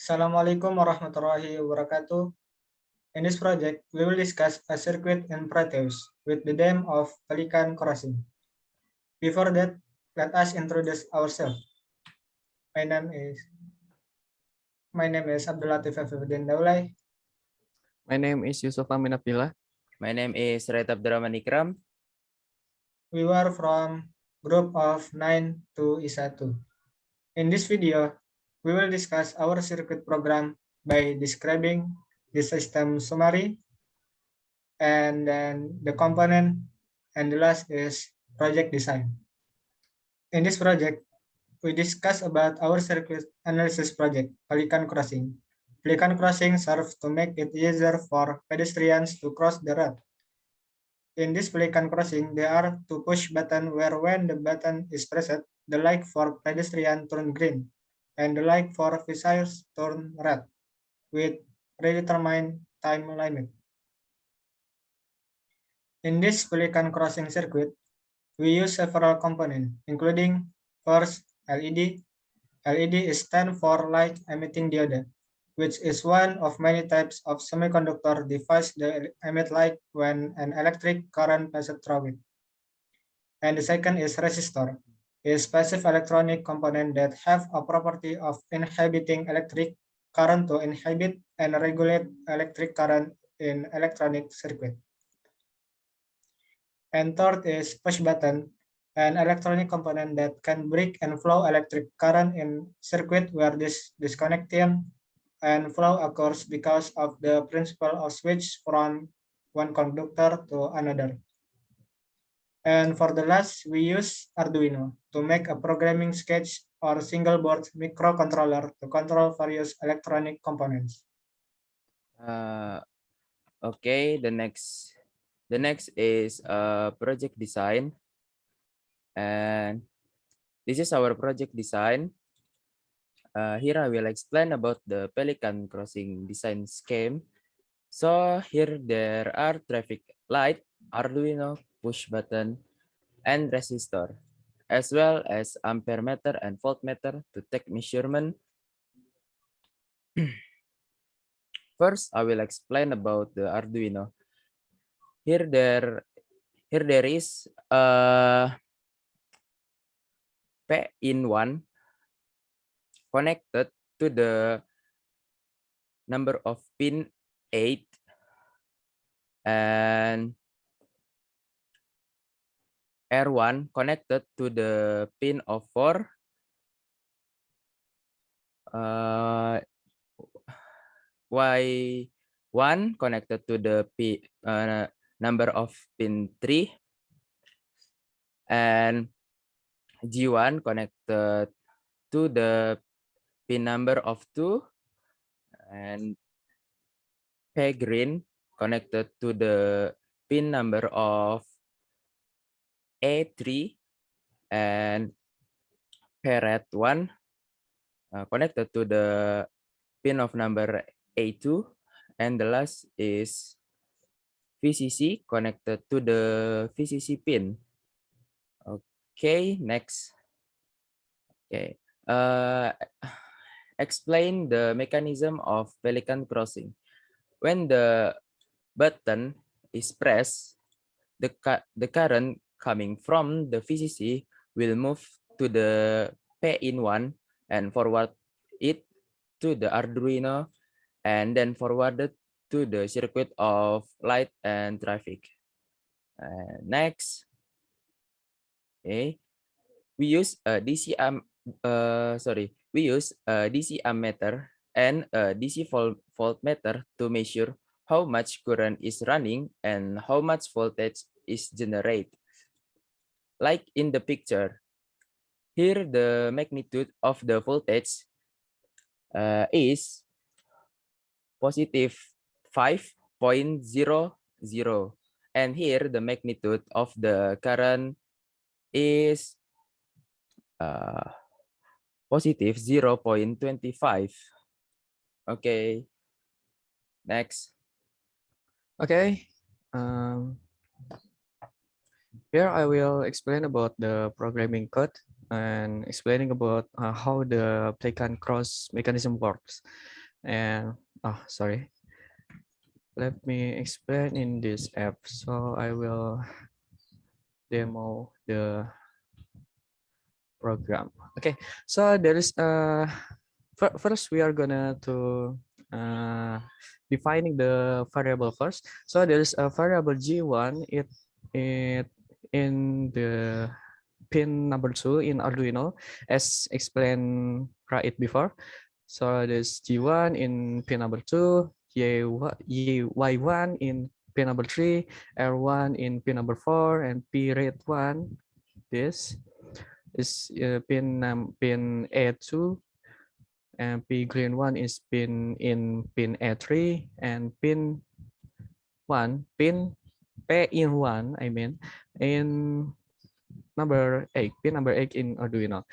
Assalamualaikum warahmatullahi wabarakatuh. In this project, we will discuss a circuit in Proteus with the name of Pelican Crossing. Before that, let us introduce ourselves. My name is my name is Abdul Latif Afifuddin Daulay. My name is Yusuf Amin Abdillah. My name is Rait Abdurrahman Ikram. We were from group of 9 to ISA2. In this video, we will discuss our circuit program by describing the system summary, and then the component, and the last is project design. In this project, we discuss about our circuit analysis project, Pelican Crossing. Pelican Crossing serves to make it easier for pedestrians to cross the road. In this Pelican Crossing, there are two push buttons where when the button is pressed, the light for pedestrian turn green and the light for visitors turn red with predetermined time limit. In this Pelican Crossing circuit, we use several components, including first LED. LED is stand for light emitting diode, which is one of many types of semiconductor device that emit light when an electric current passes through it. And the second is resistor, a passive electronic component that have a property of inhibiting electric current to inhibit and regulate electric current in electronic circuit. And third is push button, an electronic component that can break and flow electric current in circuit where this disconnection and flow occurs because of the principle of switch from one conductor to another. And for the last, we use Arduino to make a programming sketch or single board microcontroller to control various electronic components. Okay, the next is project design, and this is our project design. Here I will explain about the Pelican Crossing design scheme. So here there are traffic light, Arduino, push button, and resistor, as well as ampere meter and voltmeter to take measurement. First, I will explain about the Arduino. Here there is a P-in-1 connected to the number of pin 8 and R1 connected to the pin of 4, Y1 connected to the number of pin 3, and G1 connected to the pin number of 2, and P green connected to the pin number of A3, and P red 1 connected to the pin of number A2, and the last is VCC connected to the VCC pin. Okay, next. Okay, explain the mechanism of Pelican Crossing. When the button is pressed, the current coming from the VCC will move to the P-in-1 and forward it to the Arduino, and then forwarded to the circuit of light and traffic. Next, okay, we use a DC ammeter and a DC voltmeter to measure how much current is running and how much voltage is generated. Like in the picture, here the magnitude of the voltage is positive 5.00, and here the magnitude of the current is positive 0.25. Okay, next. Okay. Here I will explain about the programming code. and explaining about how the play can cross mechanism works. And sorry, let me explain in this app. So I will demo the program. Okay, so there is first we are gonna to defining the variable first. So there is a variable g1. It in the pin number 2 in Arduino, as explained right before. So there's g1 in pin number 2, y1 in pin number 3, r1 in pin number 4, and p rate 1. This is pin A2, and P green 1 is pin A3, and pin P in 1, I mean, in number 8, pin number 8 in Arduino.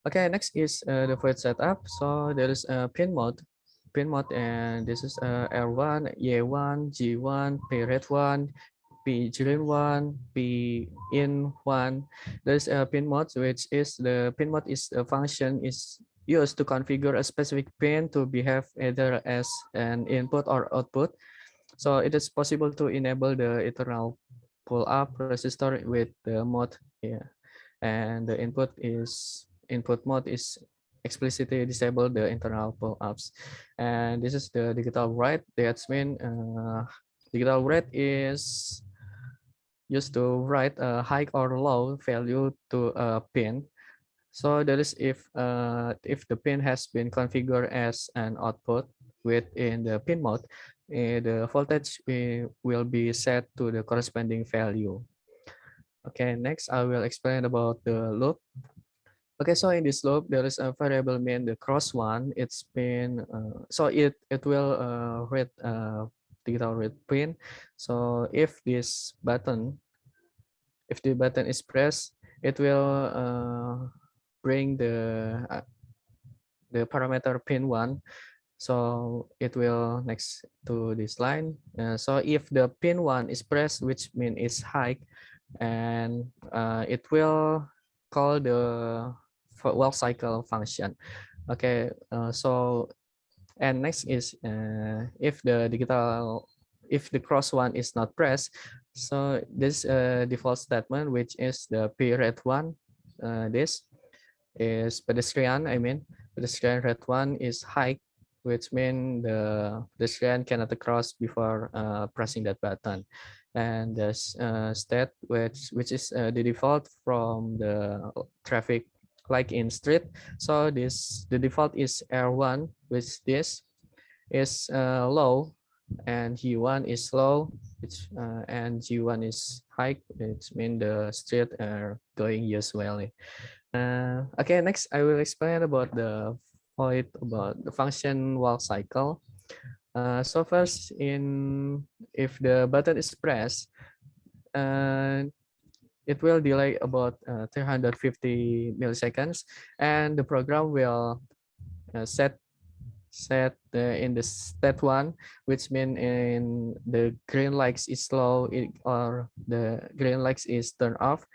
Okay, next is the void setup. So there is a pin mode, and this is R1, Y1, G1, P red 1, P green 1, P in 1. There's a pin mode, which is the pin mode is a function is used to configure a specific pin to behave either as an input or output. So it is possible to enable the internal pull-up resistor with the mode here, and the input mode is explicitly disable the internal pull-ups. And this is the digital write. That means digital write is used to write a high or low value to a pin. So that is if the pin has been configured as an output within the pin mode, the voltage will be set to the corresponding value. Okay, next I will explain about the loop. Okay, so in this loop there is a variable min, the cross one. It's been so it will read digital read pin. So if the button is pressed, it will bring the parameter pin 1. So it will next to this line. So if the pin 1 is pressed, which means it's high, and it will call the well cycle function. Okay, so and next is if the cross one is not pressed, so this default statement, which is the p red 1, this is pedestrian. I mean, pedestrian red 1 is high, which means the pedestrian cannot cross before pressing that button. And the state, which is the default from the traffic, like in street. So the default is R1, which this is low, and G1 is low, and G1 is high, which means the street are going usually. Okay, next I will explain about the function while cycle. So first, if the button is pressed, it will delay about 350 milliseconds, and the program will set in the state 1, which means in the green lights is low, or the green lights is turned off,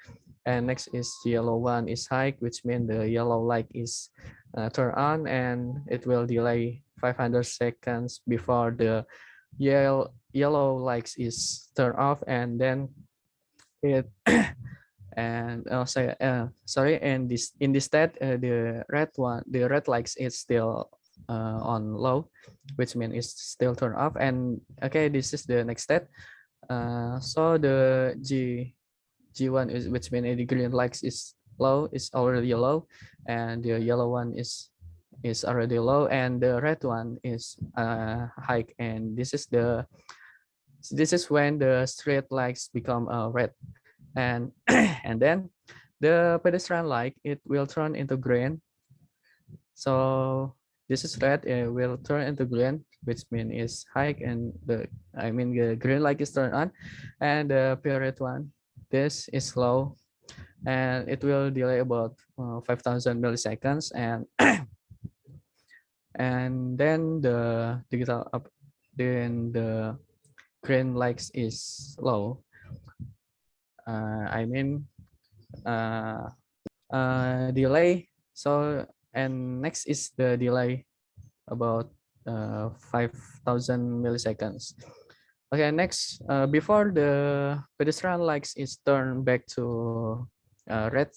and next is yellow 1 is high, which means the yellow light is turned on, and it will delay 500 seconds before the yellow lights is turned off, and then it and sorry, and in this state the red lights is still on low, which means it's still turned off. And okay, this is the next step. So the G1 is, which means the green lights is low, is already low, and the yellow one is already low, and the red one is high. And this is when the street lights become red, and and then the pedestrian light, it will turn into green. So this is red, it will turn into green, which means it's high, and the green light is turned on, and the red one, this is low, and it will delay about 5,000 milliseconds, and and then the digital up, then the green light is low. delay. So, and next is the delay about 5,000 milliseconds. Okay, next, before the pedestrian lights is turned back to red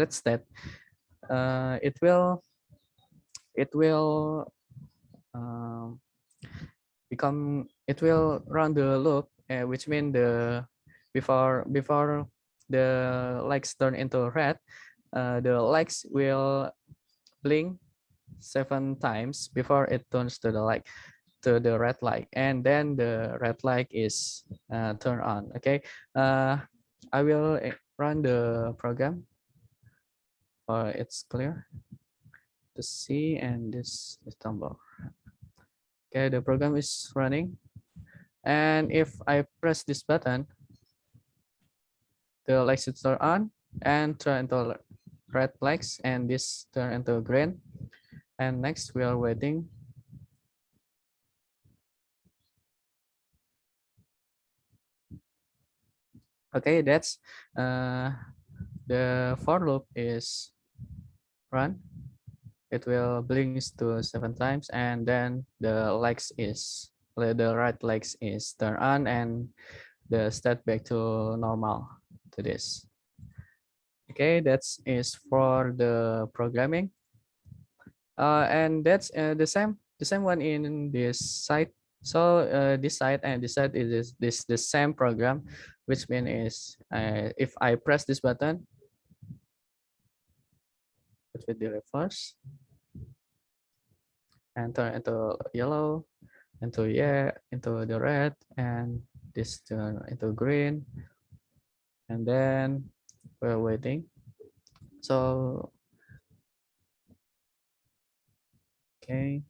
state, it will um, it will run the loop, which means before the lights turn into red, the lights will blink 7 times before it turns to the red light, and then the red light is turned on. Okay, I will run the program for it's clear to see, and this is tumble. Okay, the program is running, and if I press this button, the lights will turn on and turn into red lights, and this turn into green. And next we are waiting. Okay, that's the for loop is run. It will blink to 7 times, and then the red lights is turned on, and the state back to normal to this. Okay, that is for the programming, and that's the same one in this site. So this site and this site is the same program, which means is if I press this button, it will be reverse and turn into yellow, into the red, and this turn into green, and then we're waiting. So okay.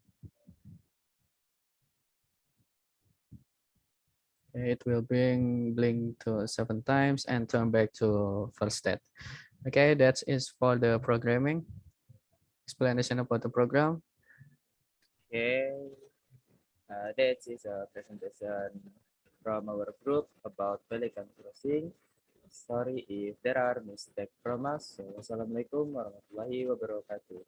It will blink to 7 times and turn back to first state. Okay, that is for the programming. Explanation about the program. Okay, that is a presentation from our group about Pelican Crossing. Sorry if there are mistakes from us. So, wassalamualaikum warahmatullahi wabarakatuh.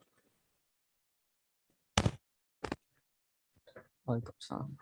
Waalaikumsalam.